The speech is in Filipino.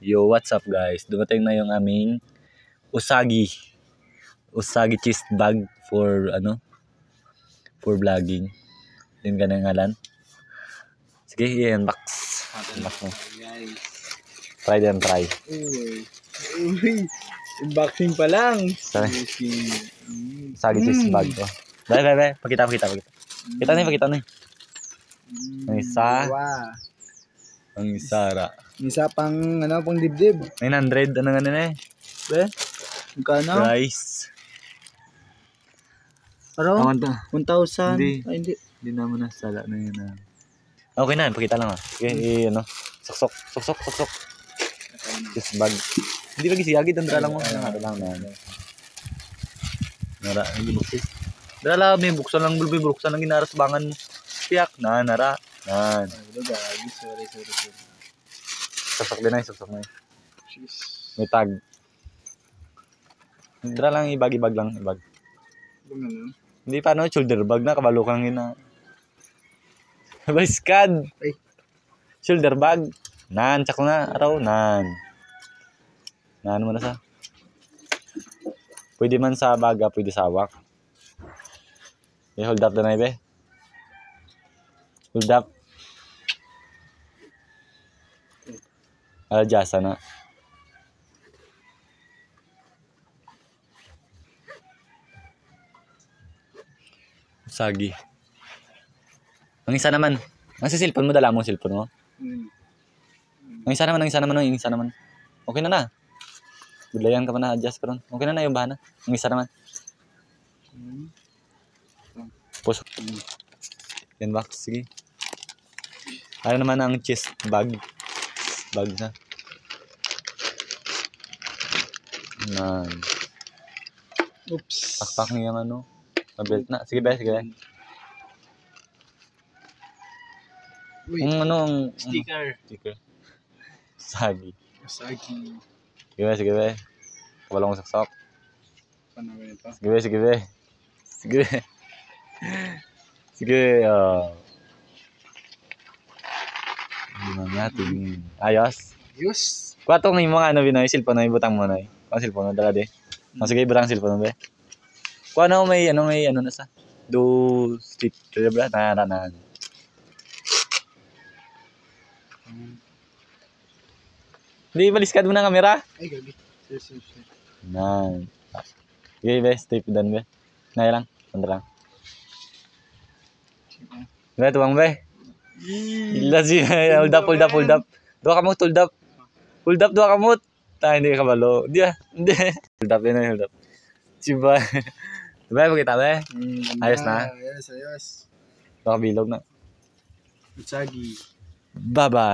Yo, what's up guys? Dumating na yung aming Usagi cheese bag for for vlogging. Din ka ng ngalan. Sige, i-unbox. Unbox mo. Try din, try. Uy, unboxing pa lang. Usagi cheese bag to. Bye. Pakita. Pakita na. Ang isa. Ang isa Isa pang pang dibdib. 900 ano nga na eh. Magkano? Price. Ano? 1,000. Hindi. Ay, hindi. Hindi naman nasala na yun. Okay na, pakita lang ah. Sige, Suksok. Cheese bag. Hindi lagi siyagid, ang dala lang mo. Nara lang na. Nara, hindi buksis. Dala may buksan lang, buksan lang ginaras bangan mo. Piyak na, nara. Nan. Sorry. Suksok din ay. May tag. Dala lang ibag lang. Hindi paano, shoulder bag na, kabalo kang ina. Baiskad. Shoulder bag. Nan, tsak na, araw, nan. Nan mo na sa. Pwede man sa baga, pwede sa hawak. Hold up na be. Hold up. Aljasa na. Usagi. Ang isa naman. Ang cellphone mo, dala mo cellphone mo. Ang isa naman. Okay na. Budlayan ka pa na, adjust ka ron. Okay na yung bahana. Ang isa naman. Puso. Yan box, sige. Ano naman ang chest bag. Bag na. Nan. Oops. Pakpak niya yung belt na. Sige ba. Uy, Ang sticker. Usagi. Sige Usagi. ba. Kabalong saksok. Paano ba ito? Sige. Hindi man natin. Ayos. Yes. Kuha to ng mga Binoy, cellphone na ibutang mo na. Ang cellphone na dala de. Sige, ibutang cellphone mo be. Kuha na may na sa. Do stick to the brand na. Hindi, baliskad mo na kamera. Ay, gabi. Sir. Nan. Sige, be. Stay dan be. Naya lang. Sandra lang. Be, tuwang be. Ila siya. Hold up. Dua ka mo, hold up. Dua ka mo. Hindi ka kabalo. Hindi. Hold up. Siba. Diba, pakita be. Ayos na. Ayos. Dua ka bilog na. Usagi. Bye-bye.